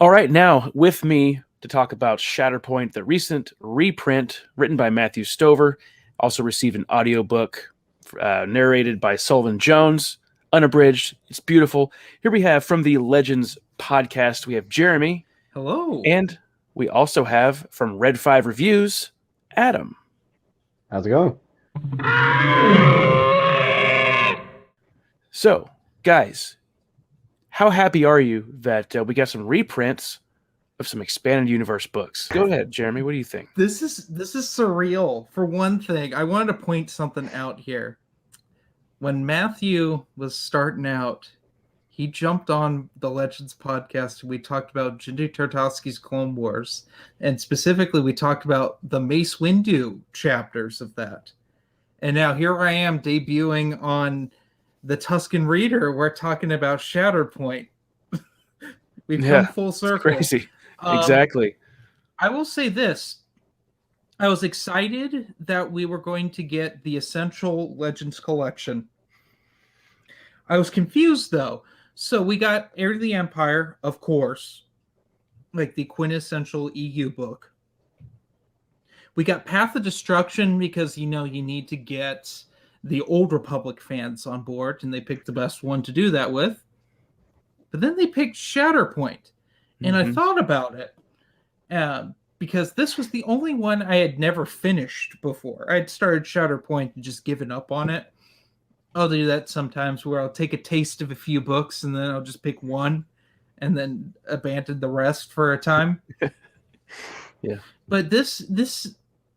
All right, now with me to talk about Shatterpoint, the recent reprint written by Matthew Stover, also received an audiobook narrated by Sullivan Jones, unabridged. It's beautiful. Here we have from the Legends podcast, we have Jeremy, Hello. and we also have from Red 5 Reviews, Adam. How's it going? So, guys, how happy are you that we got some reprints of some expanded universe books? Go ahead, Jeremy. What do you think? This is surreal. For one thing, I wanted to point something out here. When Matthew was starting out, he jumped on the Legends podcast. We talked about Jindy Tartakovsky's Clone Wars, and specifically, we talked about the Mace Windu chapters of that. And now here I am debuting on the Tusken Reader. We're talking about Shatterpoint. We've come full circle. Crazy. Exactly. I will say this. I was excited that we were going to get the Essential Legends collection. I was confused, though. So we got Heir to the Empire, of course, like the quintessential EU book. We got Path of Destruction because, you need to get the Old Republic fans on board, and they picked the best one to do that with. But then they picked Shatterpoint, and I thought about it. Because this was the only one I had never finished before. I had started Shatterpoint and just given up on it. I'll do that sometimes where I'll take a taste of a few books and then I'll just pick one and then abandon the rest for a time. Yeah. But this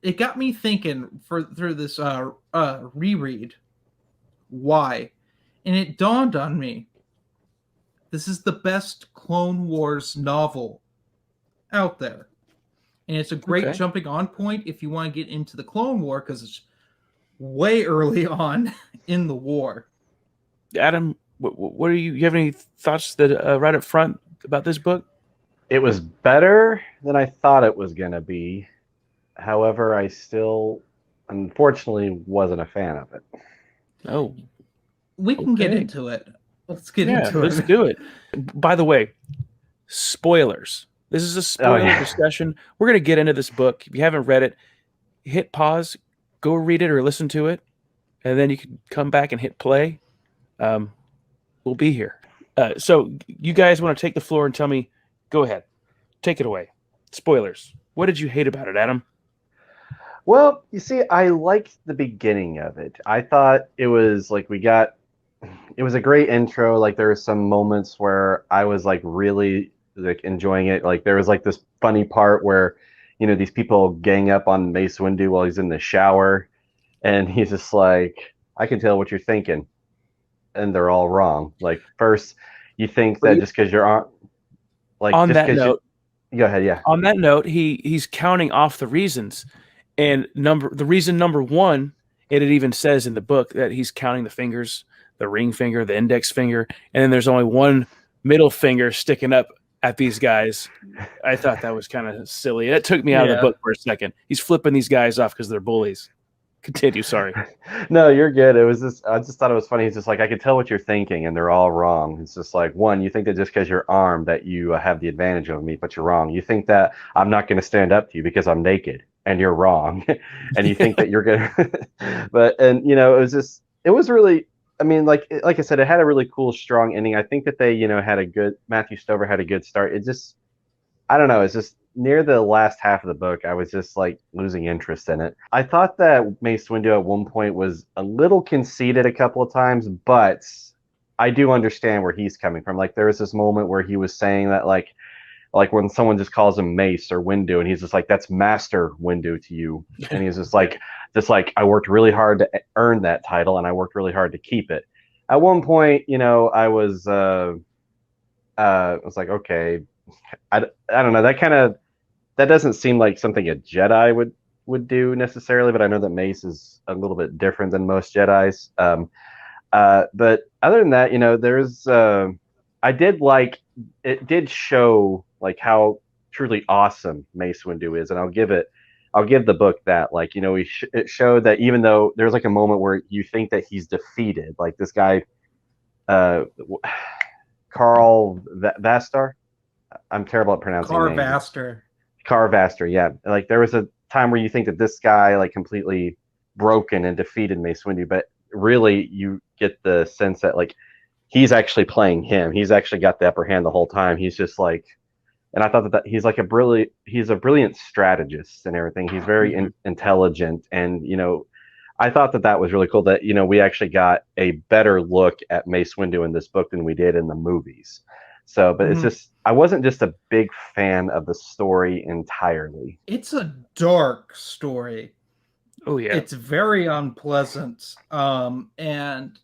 it got me thinking through this reread why. And it dawned on me. This is the best Clone Wars novel out there. And it's a great jumping on point if you want to get into the Clone War because it's way early on in the war. Adam, what are you have any thoughts that right up front about this book? It was better than I thought it was going to be. However, I still, unfortunately, wasn't a fan of it. Oh. We can get into it. Let's get into it. Let's do it. By the way, spoilers. This is a spoiler discussion. We're going to get into this book. If you haven't read it, hit pause, go read it or listen to it, and then you can come back and hit play. We'll be here. So you guys want to take the floor and tell me, go ahead. Take it away. Spoilers. What did you hate about it, Adam? Well, you see, I liked the beginning of it. I thought it was like it was a great intro. Like there were some moments where I was like really like enjoying it. Like there was like this funny part where, these people gang up on Mace Windu while he's in the shower, and he's just like, I can tell what you're thinking, and they're all wrong. Like first, you think that just because you're on that note. Go ahead, yeah. On that note, he's counting off the reasons, and the reason number one, it even says in the book that he's counting the fingers, the ring finger, the index finger, and then there's only one middle finger sticking up at these guys. I thought that was kind of silly. That took me out of the book for a second. He's flipping these guys off because they're bullies. Continue, sorry. No, you're good. It was just I just thought it was funny. He's just like, I can tell what you're thinking, and they're all wrong. It's just like, one, you think that just because you're armed that you have the advantage over me, but you're wrong. You think that I'm not going to stand up to you because I'm naked, and you're wrong. And you think that you're gonna it was really, I mean, like I said, it had a really cool, strong ending. I think that they, had Matthew Stover had a good start. It just, I don't know, it's just near the last half of the book, I was just like losing interest in it. I thought that Mace Windu at one point was a little conceited a couple of times, but I do understand where he's coming from. Like there was this moment where he was saying that like when someone just calls him Mace or Windu, and he's just like, that's Master Windu to you. And he's just like, I worked really hard to earn that title, and I worked really hard to keep it. At one point, I was like, okay, I don't know. That doesn't seem like something a Jedi would do necessarily, but I know that Mace is a little bit different than most Jedis. But other than that, there's I did like, it did show like how truly awesome Mace Windu is, and I'll give the book that, like, it showed that even though there's like a moment where you think that he's defeated, like this guy, Carl Vastar, I'm terrible at pronouncing names. Carvaster. Carvaster, yeah. Like there was a time where you think that this guy like completely broken and defeated Mace Windu, but really you get the sense that like he's actually playing him. He's actually got the upper hand the whole time. He's just like, and I thought that he's like he's a brilliant strategist and everything. He's very intelligent, and I thought that was really cool that we actually got a better look at Mace Windu in this book than we did in the movies. So, but it's just I wasn't just a big fan of the story entirely. It's a dark story. Oh yeah, it's very unpleasant, and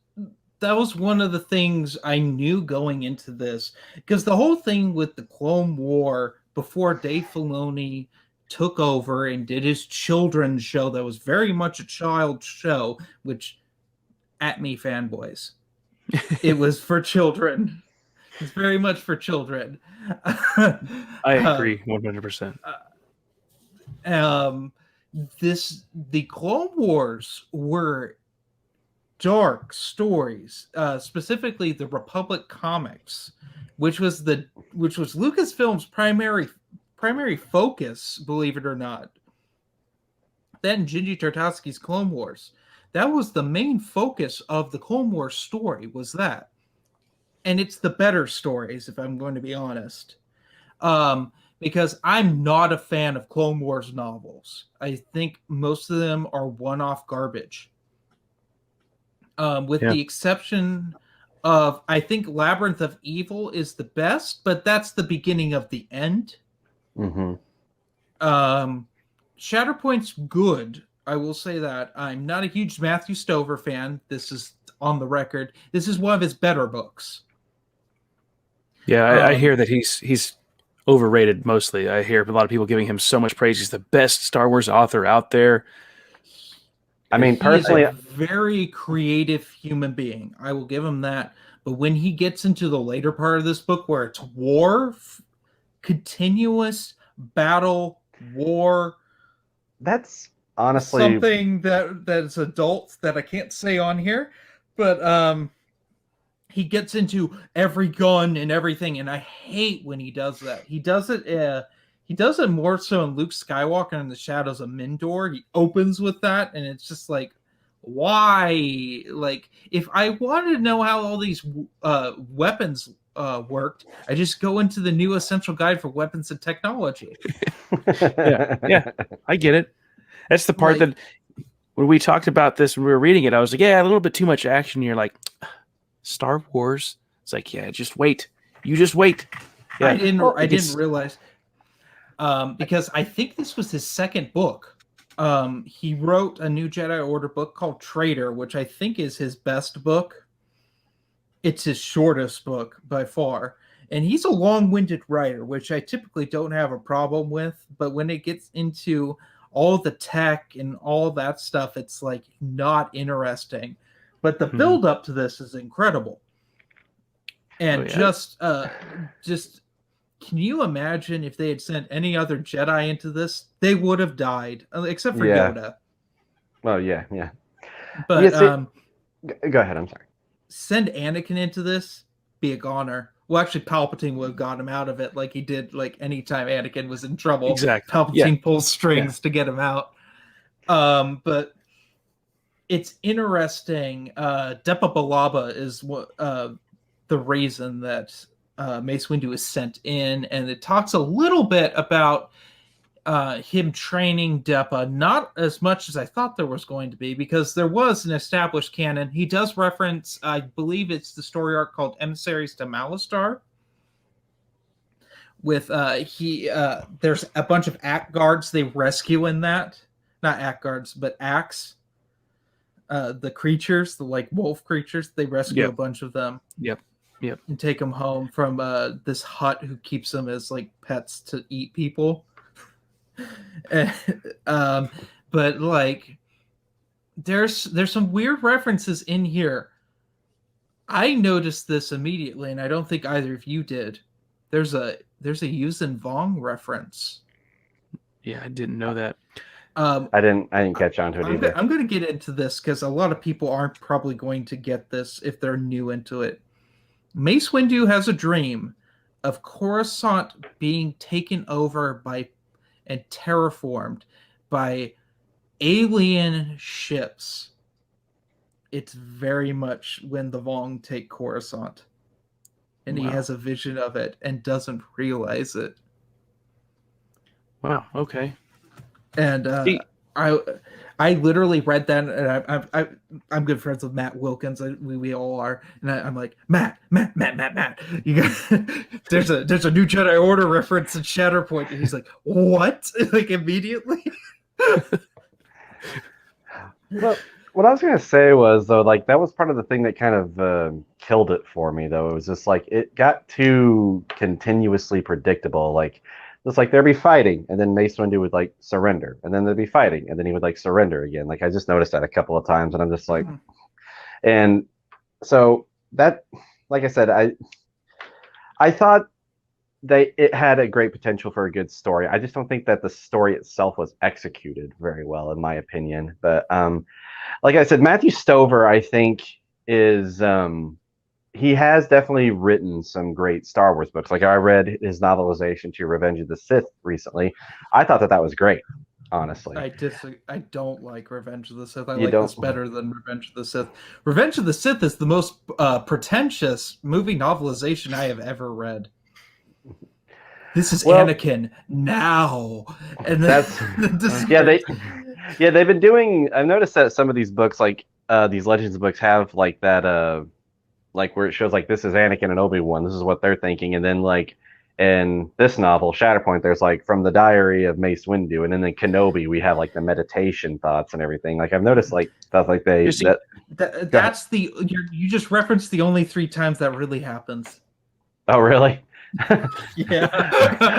that was one of the things I knew going into this, because the whole thing with the Clone War before Dave Filoni took over and did his children's show that was very much a child show, which at me fanboys, it was for children. It's very much for children. I agree 100%. The Clone Wars were dark stories, specifically the Republic comics, which was Lucasfilm's primary focus, believe it or not. Then Gigi Tartakovsky's Clone Wars, that was the main focus of the Clone Wars story, was that. And it's the better stories, if I'm going to be honest. Because I'm not a fan of Clone Wars novels. I think most of them are one-off garbage. With the exception of, I think Labyrinth of Evil is the best, but that's the beginning of the end. Mm-hmm. Shatterpoint's good. I will say that. I'm not a huge Matthew Stover fan. This is on the record. This is one of his better books. Yeah, I hear that he's overrated mostly. I hear a lot of people giving him so much praise. He's the best Star Wars author out there. I mean, personally, he's a very creative human being. I will give him that. But when he gets into the later part of this book where it's war, continuous battle, war, that's honestly something that's adults that I can't say on here, but he gets into every gun and everything, and I hate when he does that. He does it more so in Luke Skywalker in the Shadows of Mindor. He opens with that, and it's just like, why? Like, if I wanted to know how all these weapons worked, I just go into the new Essential Guide for Weapons and Technology. yeah, I get it. That's the part that when we talked about this when we were reading it, I was like, yeah, a little bit too much action. You're like, Star Wars. It's like, yeah, just wait. You just wait. Yeah. I didn't realize because I think this was his second book. He wrote a New Jedi Order book called Traitor, which I think is his best book. It's his shortest book by far. And he's a long-winded writer, which I typically don't have a problem with. But when it gets into all the tech and all that stuff, it's like not interesting. But the build up to this is incredible. And just can you imagine if they had sent any other Jedi into this? They would have died, except for Yoda. Oh, yeah. But go ahead, I'm sorry. Send Anakin into this, be a goner. Well, actually, Palpatine would have got him out of it like he did like anytime Anakin was in trouble. Exactly. Palpatine pulls strings to get him out. But it's interesting. Depa Billaba is what the reason that Mace Windu is sent in, and it talks a little bit about him training Depa, not as much as I thought there was going to be, because there was an established canon. He does reference, I believe it's the story arc called Emissaries to Malastare. With there's a bunch of Act Guards they rescue in that. Not Act Guards, but Acts. The creatures, the like wolf creatures, they rescue a bunch of them. Yep. And take them home from this hut who keeps them as like pets to eat people. But like there's some weird references in here. I noticed this immediately, and I don't think either of you did. There's a Yuuzhan Vong reference. Yeah, I didn't know that. I didn't catch on to it either. I'm going to get into this because a lot of people aren't probably going to get this if they're new into it. Mace Windu has a dream of Coruscant being taken over by and terraformed by alien ships, it's very much when the Vong take Coruscant. And he has a vision of it and doesn't realize it. Wow. Okay. And I literally read that, and I'm good friends with Matt Wilkins. We all are, and I'm like, Matt. You got there's a new Jedi Order reference in Shatterpoint, and he's like, what? Like immediately. Well, what I was gonna say was though, like that was part of the thing that kind of killed it for me. Though it was just like it got too continuously predictable. Like it's like there'd be fighting, and then Mace Windu would like surrender, and then there'd be fighting, and then he would like surrender again. Like I just noticed that a couple of times, and I'm just like, and so that, like I said, I thought it had a great potential for a good story. I just don't think that the story itself was executed very well, in my opinion. But like I said, Matthew Stover, I think, is he has definitely written some great Star Wars books. Like I read his novelization to Revenge of the Sith recently. I thought that was great, honestly. I don't like Revenge of the Sith. I like this better than Revenge of the Sith. Revenge of the Sith is the most pretentious movie novelization I have ever read. This is Anakin now, and that's they've been doing. I've noticed that some of these books, like these Legends books, have like that, like where it shows like this is Anakin and Obi-Wan. This is what they're thinking, and then like in this novel, Shatterpoint, there's like from the diary of Mace Windu, and then in Kenobi we have like the meditation thoughts and everything. Like I've noticed like stuff like you just referenced the only 3 times that really happens. Oh really? Yeah.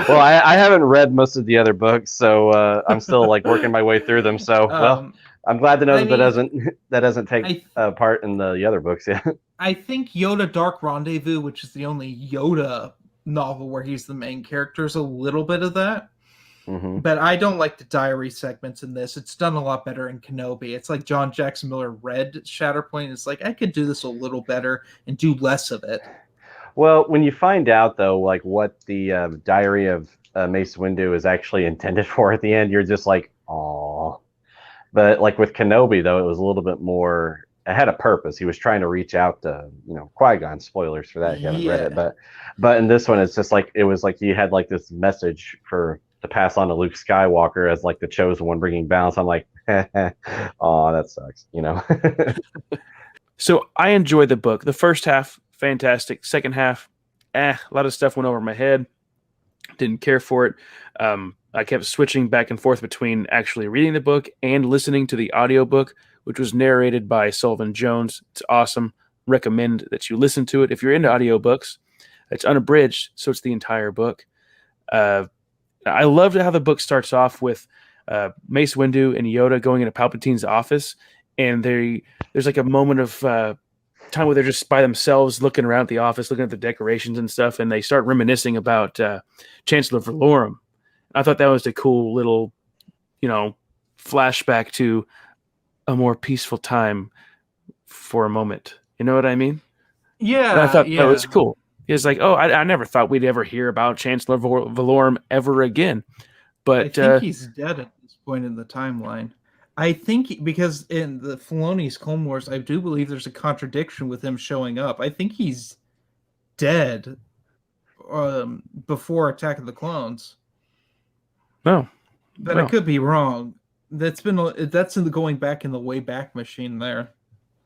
Well, I haven't read most of the other books, so I'm still like working my way through them. So, well, I'm glad to know that doesn't take part in the other books. Yeah. I think Yoda Dark Rendezvous, which is the only Yoda novel where he's the main character, is a little bit of that. Mm-hmm. But I don't like the diary segments in this. It's done a lot better in Kenobi. It's like John Jackson Miller read Shatterpoint. It's like I could do this a little better and do less of it. Well, when you find out, though, like what the diary of Mace Windu is actually intended for at the end, you're just like, aw. But like with Kenobi, though, it was a little bit more, it had a purpose. He was trying to reach out to, Qui-Gon. Spoilers for that if you haven't read it. But in this one, it's just like, it was like he had like this message to pass on to Luke Skywalker as like the chosen one bringing balance. I'm like, aw, that sucks, So I enjoyed the book. The first half, fantastic. Second half, a lot of stuff went over my head. Didn't care for it. I kept switching back and forth between actually reading the book and listening to the audiobook, which was narrated by Sullivan Jones. It's awesome. Recommend that you listen to it. If you're into audiobooks, it's unabridged, so it's the entire book. I loved how the book starts off with Mace Windu and Yoda going into Palpatine's office, and there's like a moment of time where they're just by themselves looking around the office, looking at the decorations and stuff, and they start reminiscing about Chancellor Valorum. I thought that was a cool little, flashback to a more peaceful time for a moment. You know what I mean? Yeah. And I thought that was cool. It's like, I never thought we'd ever hear about Chancellor Valorum ever again. But I think he's dead at this point in the timeline. I think because in the Filoni's Clone Wars, I do believe there's a contradiction with him showing up. I think he's dead before Attack of the Clones. No. But I could be wrong. That's in the going back in the way back machine there.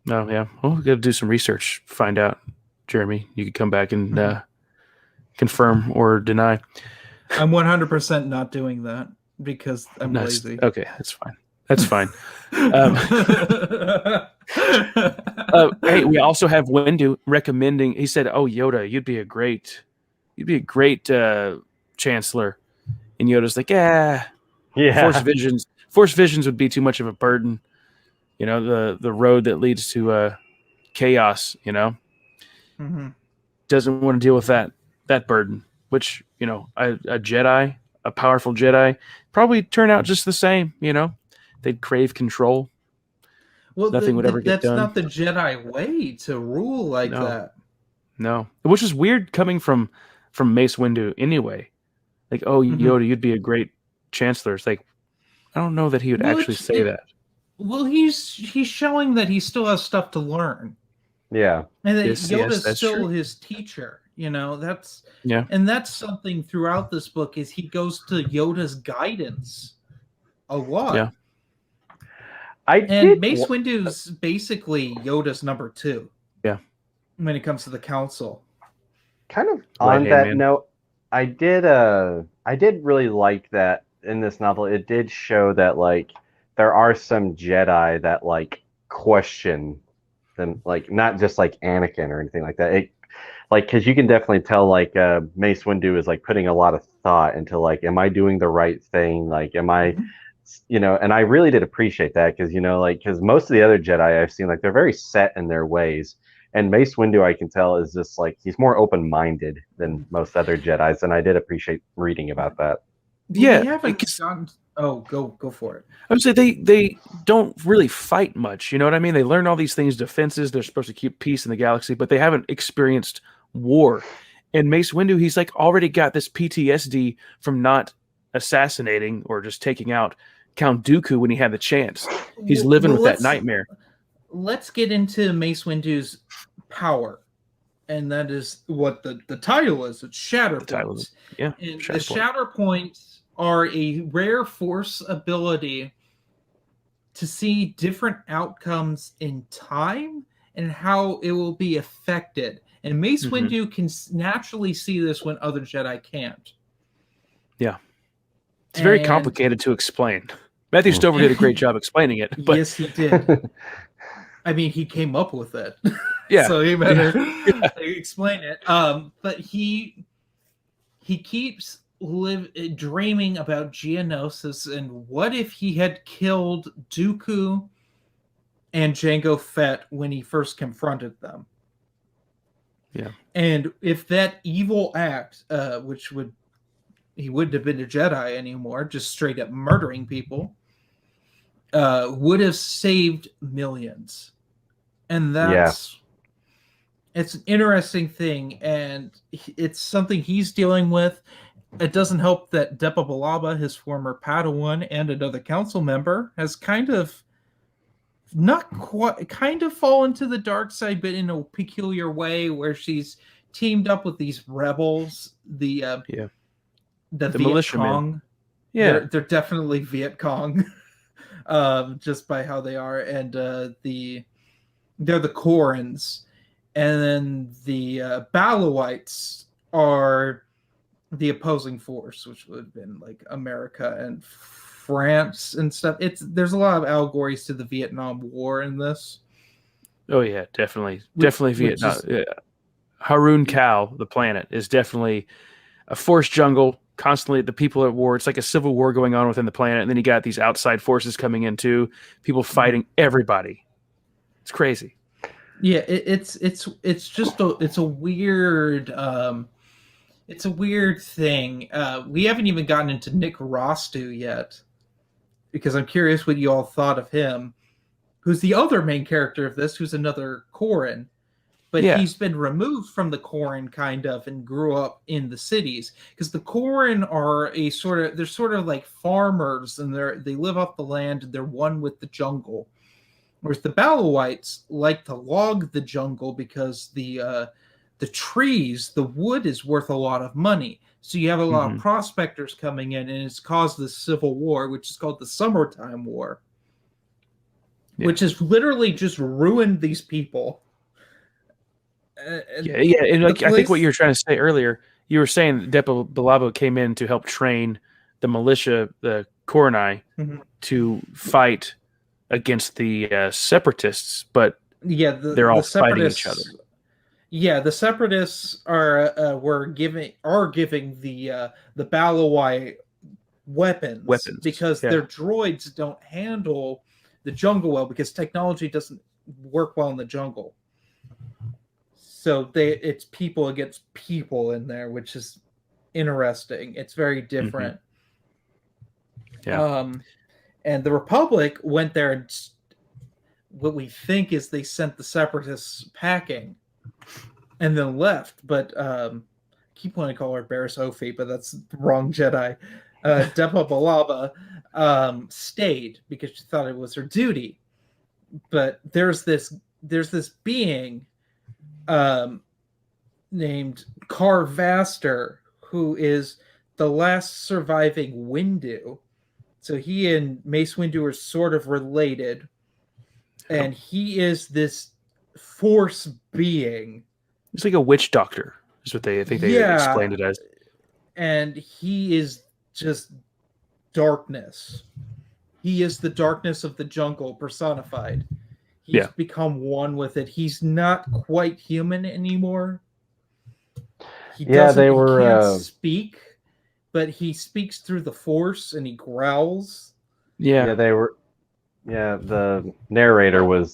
Oh, yeah. Well, we've got to do some research, find out. Jeremy, you could come back and confirm or deny. I'm 100% not doing that because I'm lazy. Okay, that's fine. That's fine. Hey, we also have Windu recommending. He said, "Oh, Yoda, you'd be a great Chancellor." And Yoda's like, "Yeah. Force visions would be too much of a burden. The road that leads to chaos. Mm-hmm. Doesn't want to deal with that burden. Which a Jedi, a powerful Jedi, probably turn out just the same. They'd crave control. Well, nothing would ever get done. That's not the Jedi way to rule like that. No, which is weird coming from from Mace Windu anyway. Like, oh, Yoda, you'd be a great chancellor. It's like, I don't know that he would actually say that. Well, he's showing that he still has stuff to learn. Yeah. And that Yoda's still his teacher. That's something throughout this book is he goes to Yoda's guidance a lot. Yeah. Mace Windu's basically Yoda's number 2. Yeah. When it comes to the council. Kind of on that note, I did really like that in this novel. It did show that like there are some Jedi that like question them, like not just like Anakin or anything like that. It like because you can definitely tell like Mace Windu is like putting a lot of thought into like, am I doing the right thing? Like, am I, and I really did appreciate that because because most of the other Jedi I've seen like they're very set in their ways. And Mace Windu, I can tell, is just like he's more open-minded than most other Jedis, and I did appreciate reading about that. Yeah, go for it. I would say they don't really fight much. You know what I mean? They learn all these things, defenses. They're supposed to keep peace in the galaxy, but they haven't experienced war. And Mace Windu, he's like already got this PTSD from not assassinating or just taking out Count Dooku when he had the chance. He's living with that nightmare. Let's get into Mace Windu's power, and that is what the title is. It's Shatterpoint. Yeah, and the Shatterpoints are a rare Force ability to see different outcomes in time and how it will be affected. And Mace Windu can naturally see this when other Jedi can't. Yeah. It's very complicated to explain. Matthew Stover did a great job explaining it. But... Yes, he did. I mean, he came up with it. Yeah. So he better explain it. But he keeps dreaming about Geonosis and what if he had killed Dooku and Jango Fett when he first confronted them. Yeah. And if that evil act, he wouldn't have been a Jedi anymore, just straight up murdering people, would have saved millions. And it's an interesting thing, and it's something he's dealing with. It doesn't help that Depa Billaba, his former Padawan and another council member, has kind of fallen to the dark side, but in a peculiar way, where she's teamed up with these rebels, the Viet Cong. Yeah, they're definitely Viet Cong, just by how they are, and they're the Korans, and then the Balawites are the opposing force, which would have been like America and France and stuff. There's a lot of allegories to the Vietnam War in this. Oh yeah, definitely Vietnam. Harun Kal, the planet, is definitely a forced jungle. Constantly, the people are at war. It's like a civil war going on within the planet, and then you got these outside forces coming in too. People fighting everybody. It's crazy. Yeah, it's a weird. It's a weird thing. We haven't even gotten into Nick Rostu yet, because I'm curious what you all thought of him, who's the other main character of this, who's another Koran. But he's been removed from the Koran kind of and grew up in the cities, because the Koran are they're sort of like farmers, and they live off the land and they're one with the jungle. Whereas the Balawites like to log the jungle because the trees, the wood is worth a lot of money. So you have a lot of prospectors coming in, and it's caused this civil war, which is called the Summertime War, which has literally just ruined these people. And like, I think what you were trying to say earlier, you were saying Depa Billaba came in to help train the militia, the Korani, to fight against the separatists, but they're all fighting each other. Yeah, the separatists are giving the Balawai weapons because their droids don't handle the jungle well, because technology doesn't work well in the jungle. So it's people against people in there, which is interesting. It's very different. Yeah. And the Republic went there, and what we think is they sent the separatists packing and then left. But keep wanting to call her Barriss Offee, but that's the wrong Jedi. Depa Billaba stayed because she thought it was her duty. But there's this being named Car Vaster, who is the last surviving Windu. So he and Mace Windu are sort of related. And he is this force being. It's like a witch doctor, is what they think they explained it as. And he is just darkness. He is the darkness of the jungle personified. He's become one with it. He's not quite human anymore. He can't speak, but he speaks through the force and he growls. Yeah, the narrator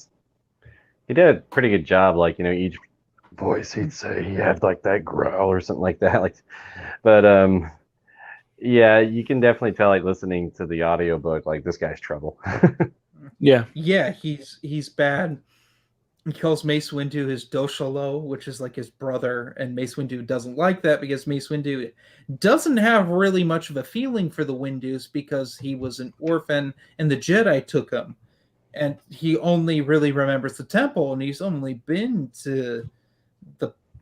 he did a pretty good job. Like, each voice he'd say he had like that growl or something like that. But yeah, you can definitely tell, like, listening to the audiobook, like, this guy's trouble. Yeah, he's bad. He calls Mace Windu his Doshalo, which is like his brother, and Mace Windu doesn't like that because Mace Windu doesn't have really much of a feeling for the Windus because he was an orphan and the Jedi took him. And he only really remembers the temple, and he's only been to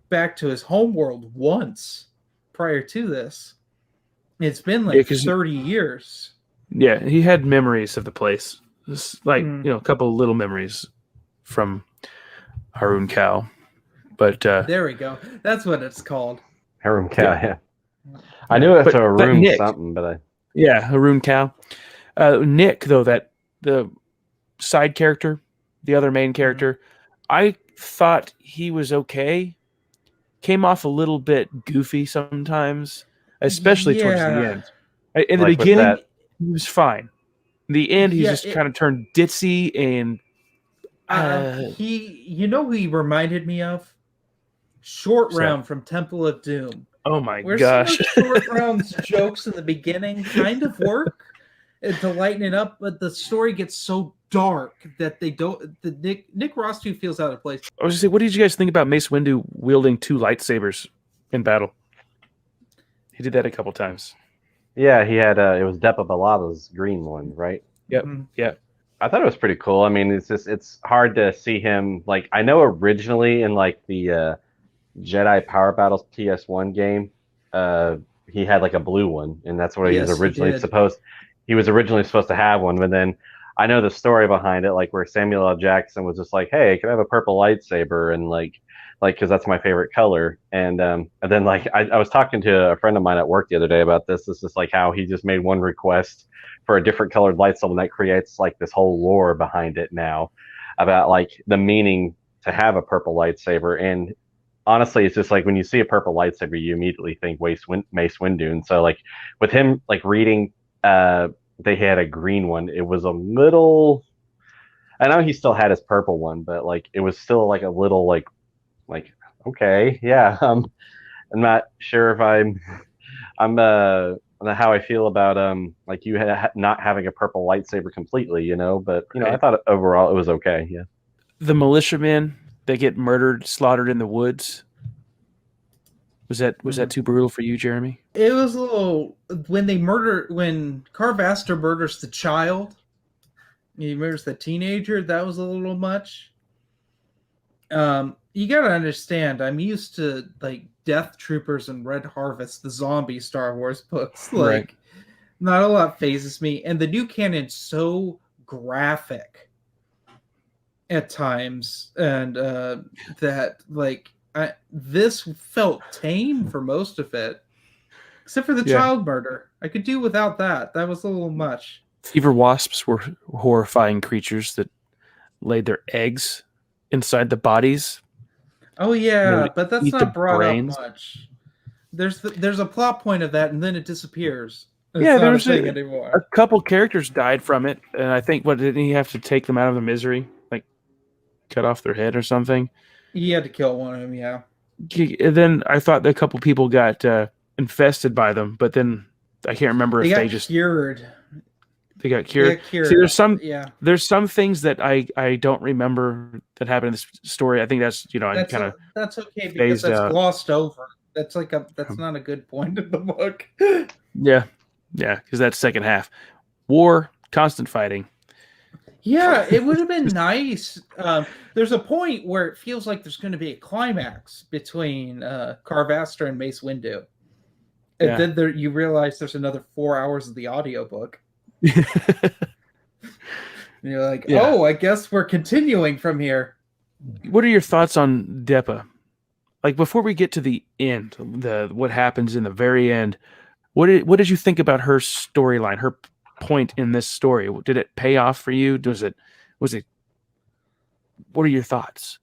back to his homeworld once prior to this. It's been like 30 years. Yeah, he had memories of the place. Just like, a couple of little memories from Harun Cow. But there we go. That's what it's called. Harun Cow, yeah. I knew it's a room something, but Harun Cow. Nick, though, the side character, the other main character, I thought he was okay. Came off a little bit goofy sometimes, especially towards the end. In the beginning, he was fine. In the end, he just kind of turned ditzy and he reminded me of Short Round from Temple of Doom. Oh my gosh. Short Round's jokes in the beginning kind of work to lighten it up, but the story gets so dark that they don't. Nick Rostu feels out of place. I was gonna say, what did you guys think about Mace Windu wielding 2 lightsabers in battle? He did that a couple times. Yeah, he had it was Depa Billaba's green one, right? Yep. Yeah. I thought it was pretty cool. I mean, it's hard to see him, like, I know originally in like the Jedi Power Battles PS1 game, he had like a blue one, and that's what he was originally supposed to have one, but then I know the story behind it, like where Samuel L. Jackson was just like, "Hey, can I have a purple lightsaber?" and like because that's my favorite color. And then like I was talking to a friend of mine at work the other day about this. This is like how he just made one request for a different colored lightsaber, and that creates like this whole lore behind it now about like the meaning to have a purple lightsaber. And honestly, it's just like when you see a purple lightsaber, you immediately think Mace Windu. And so like with him like reading, they had a green one. It was a little. I know he still had his purple one, but like it was still like a little like okay, yeah. I'm not sure if I'm how I feel about like you not having a purple lightsaber completely, but I thought overall it was okay. Yeah. The militiamen, they get slaughtered in the woods. Was that too brutal for you, Jeremy? It was a little when Car Vaster murders the child, he murders the teenager, that was a little much. You gotta understand, I'm used to like Death Troopers and Red Harvest, the zombie Star Wars books. Like, not a lot phases me, and the new canon's so graphic at times, and that like this felt tame for most of it, except for the child murder. I could do without that. That was a little much. Fever wasps were horrifying creatures that laid their eggs inside the bodies. Oh yeah, but that's not brought up much. There's a plot point of that, and then it disappears. There's a couple characters died from it, and I think didn't he have to take them out of the misery, like cut off their head or something? He had to kill one of them, yeah. And then I thought a couple people got infested by them, but then I can't remember if they just cured. They got cured. See, there's some things that I don't remember that happened in this story. I think that's that's okay because that's glossed over. That's not a good point of the book. Yeah, because that second half, war, constant fighting. Yeah, it would have been nice. There's a point where it feels like there's going to be a climax between Carvaster and Mace Windu. And then you realize there's another 4 hours of the audiobook. And you're like, oh, I guess we're continuing from here. What are your thoughts on Depa? Like, before we get to the end, what happens in the very end, what did you think about her storyline, her point in this story? Did it pay off for you? Was it what are your thoughts?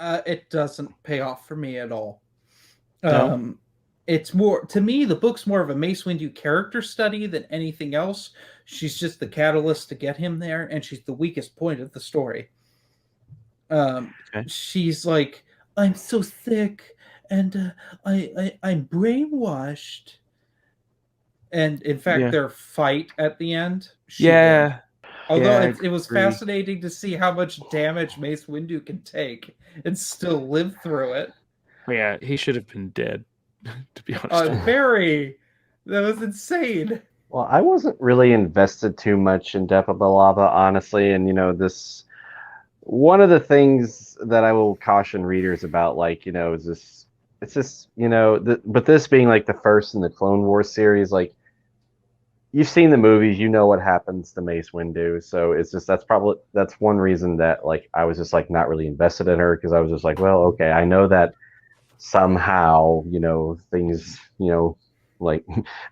It doesn't pay off for me at all. No? It's more, to me, the book's more of a Mace Windu character study than anything else. She's just the catalyst to get him there, and she's the weakest point of the story. She's like, I'm so sick, and I'm brainwashed. And in fact, their fight at the end. Won. Although it was fascinating to see how much damage Mace Windu can take and still live through it. Yeah, he should have been dead, to be honest. That was insane. Well, I wasn't really invested too much in Depa Billaba, honestly, and this. One of the things that I will caution readers about, is this. It's just, but this being like the first in the Clone Wars series, like, you've seen the movies, you know what happens to Mace Windu, so it's just that's one reason that like I was just like not really invested in her, because I was just like, well, okay, I know that somehow things like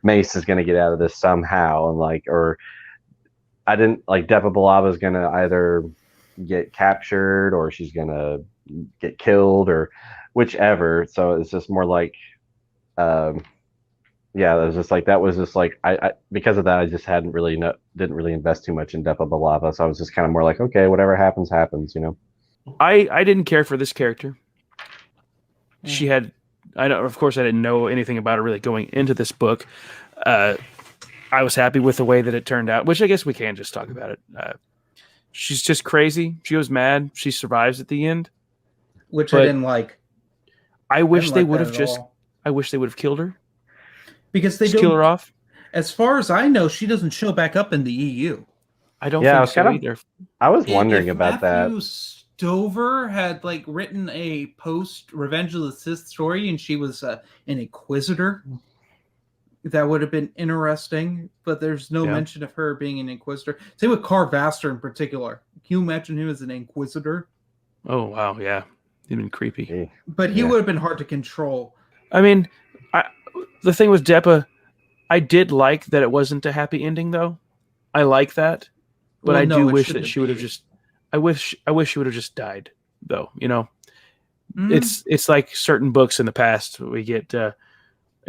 Mace is gonna get out of this somehow, and or I didn't like Depa Billaba is gonna either get captured or she's gonna get killed or whichever. So it's just more like it was just like, that was just like I because of that, I just didn't really invest too much in Depa Billaba, so I was just kind of more like, okay, whatever happens I didn't care for this character. She had, of course I didn't know anything about her really going into this book. I was happy with the way that it turned out, which I guess we can just talk about it. She's just crazy. She was mad. She survives at the end, which I didn't like. I wish they would have killed her. Because they don't kill her off. As far as I know, she doesn't show back up in the EU. I don't think so either. I was wondering about that. Matthew Stover had written a post Revenge of the Sith story, and she was an Inquisitor. That would have been interesting, but there's no mention of her being an Inquisitor. Same with Carvaster in particular. Can you imagine him as an Inquisitor? Oh wow, yeah, he'd been creepy. But he would have been hard to control. I mean, the thing with Depa, I did like that it wasn't a happy ending, though. I like that, but I do wish that she would have just. I wish she would have just died, though. It's like certain books in the past. We get a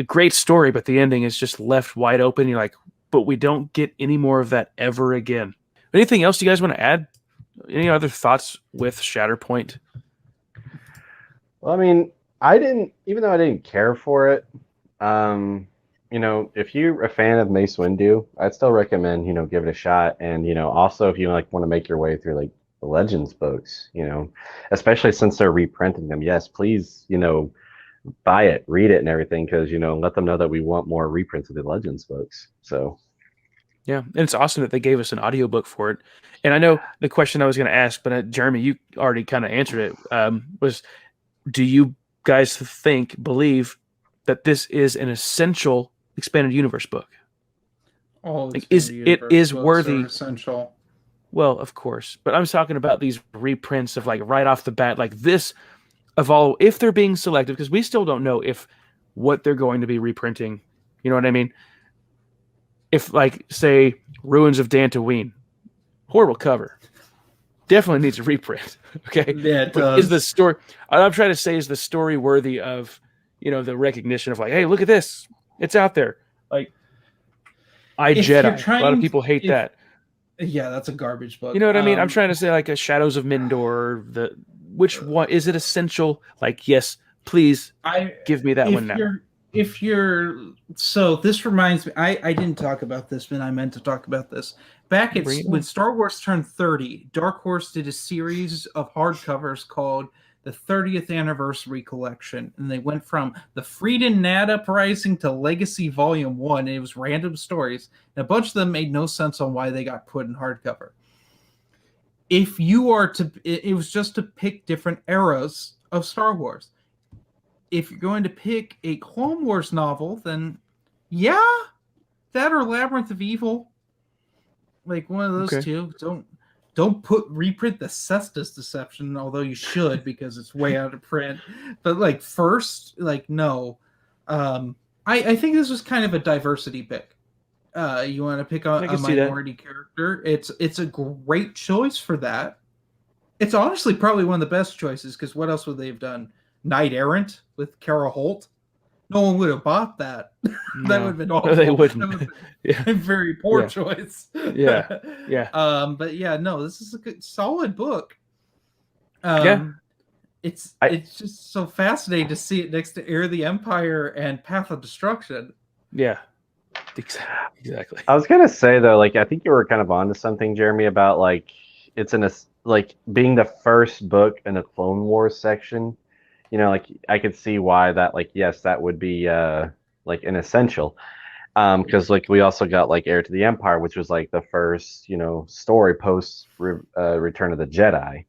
great story, but the ending is just left wide open. You're like, but we don't get any more of that ever again. Anything else you guys want to add? Any other thoughts with Shatterpoint? Well, I mean, even though I didn't care for it, if you're a fan of Mace Windu, I'd still recommend, give it a shot. And, also if you want to make your way through the Legends books, especially since they're reprinting them, yes, please, buy it, read it and everything, because, let them know that we want more reprints of the Legends books. So. Yeah, and it's awesome that they gave us an audiobook for it. And I know the question I was going to ask, but Jeremy, you already kind of answered it, was, do you guys believe that this is an essential expanded universe book? It is worthy. Essential. Well, of course, but I'm talking about these reprints of right off the bat, this of all, if they're being selective, because we still don't know what they're going to be reprinting. You know what I mean? If say Ruins of Dantooine, horrible cover, definitely needs a reprint. Okay, yeah, it does. Is the story? I'm trying to say, is the story worthy of the recognition of hey, look at this, it's out there. Jedi. A lot of people hate that. Yeah, that's a garbage book. You know what I mean? I'm trying to say a Shadows of Mindor. Which one is it essential? Yes, please give me that one now. So this reminds me, I didn't talk about this, but I meant to talk about this. Back when Star Wars turned 30, Dark Horse did a series of hardcovers called the 30th anniversary collection, and they went from the Frieden Nad Uprising to Legacy Volume 1, and it was random stories, and a bunch of them made no sense on why they got put in hardcover. If you are to, it was just to pick different eras of Star Wars. If you're going to pick a Clone Wars novel, then yeah, that or Labyrinth of Evil, like one of those two. Don't reprint the Cestus Deception, although you should because it's way out of print. But like first, like no, I think this was kind of a diversity pick. You want to pick a minority character? It's a great choice for that. It's honestly probably one of the best choices because what else would they have done? Knight Errant with Kara Holt? No one would have bought that. That would have been awful. No, they wouldn't. That would have been a very poor choice. Yeah. But yeah, no, this is a good, solid book. It's just so fascinating to see it next to Heir of the Empire and Path of Destruction. Yeah. Exactly. I was gonna say though, like I think you were kind of onto something, Jeremy, about like it's like being the first book in a Clone Wars section. You know, like I could see why that, like, yes, that would be like an essential. Because like we also got like Heir to the Empire, which was like the first, story post Return of the Jedi.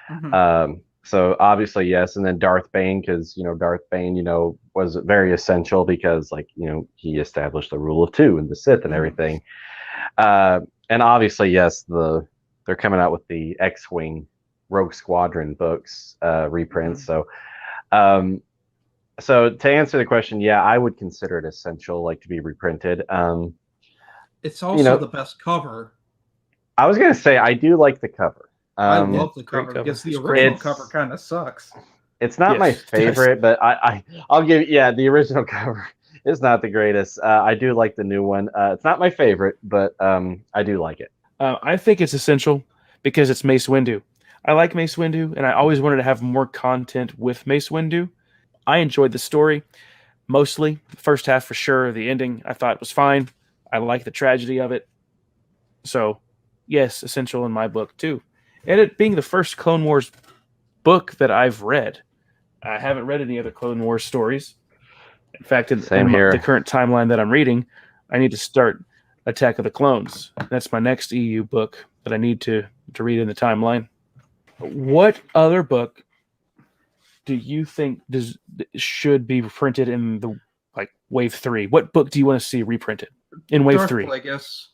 Mm-hmm. So obviously yes, and then Darth Bane, because Darth Bane, was very essential because like he established the rule of two and the Sith and everything. And obviously yes, they're coming out with the X-Wing Rogue Squadron books reprints. Mm-hmm. So to answer the question, yeah, I would consider it essential, like to be reprinted. It's also the best cover. I was gonna say I do like the cover. I love the cover because the original cover kind of sucks. It's not my favorite, but I'll give the original cover is not the greatest. I do like the new one. It's not my favorite, but I do like it. I think it's essential because it's Mace Windu. I like Mace Windu, and I always wanted to have more content with Mace Windu. I enjoyed the story, mostly. The first half for sure. The ending, I thought was fine. I like the tragedy of it. So, yes, essential in my book, too. And it being the first Clone Wars book that I've read. I haven't read any other Clone Wars stories. In fact, in the current timeline that I'm reading, I need to start Attack of the Clones. That's my next EU book that I need to read in the timeline. What other book do you think should be reprinted in the Wave 3? What book do you want to see reprinted in Wave 3? I guess.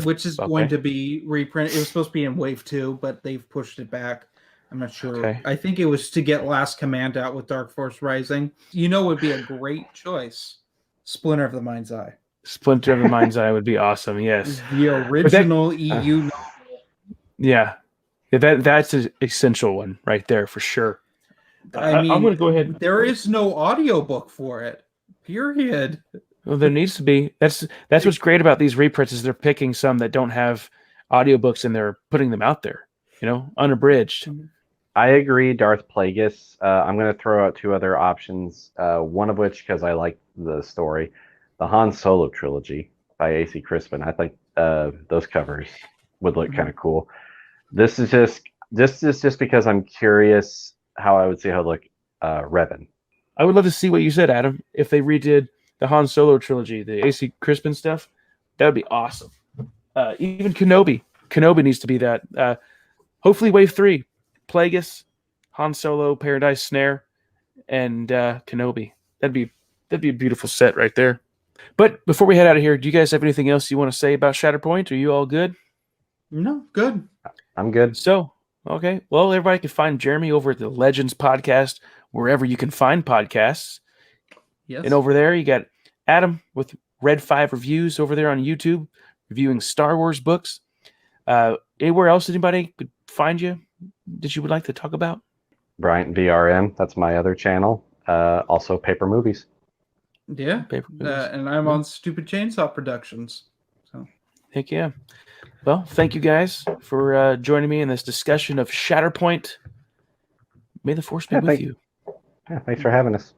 Which is going to be reprinted. It was supposed to be in Wave 2, but they've pushed it back. I'm not sure. Okay. I think it was to get Last Command out with Dark Force Rising. Would be a great choice. Splinter of the Mind's Eye. Splinter of the Mind's Eye would be awesome, yes. The original EU novel. Yeah. That's an essential one right there for sure. I'm going to go ahead. There is no audiobook for it. Period. Well, there needs to be. That's what's great about these reprints is they're picking some that don't have audiobooks and they're putting them out there, unabridged. I agree, Darth Plagueis. I'm going to throw out two other options, one of which, because I like the story, the Han Solo trilogy by A.C. Crispin. I think those covers would look kind of cool. This is just because I'm curious how I would see how it look Revan. I would love to see what you said, Adam. If they redid the Han Solo trilogy, the A.C. Crispin stuff, that would be awesome. Even Kenobi. Kenobi needs to be that. Hopefully Wave 3. Plagueis, Han Solo, Paradise Snare, and Kenobi. That'd be a beautiful set right there. But before we head out of here, do you guys have anything else you want to say about Shatterpoint? Are you all good? No, good. I'm good. So, okay. Well, everybody can find Jeremy over at the Legends Podcast, wherever you can find podcasts. Yes. And over there, you got Adam with Red 5 Reviews over there on YouTube, reviewing Star Wars books. Anywhere else anybody could find you that you would like to talk about? Bryant VRM. That's my other channel. Also Paper Movies. Yeah. Paper Movies. And I'm on Stupid Chainsaw Productions. So. Heck yeah. Well, thank you guys for joining me in this discussion of Shatterpoint. May the Force be with you. Yeah, thanks for having us.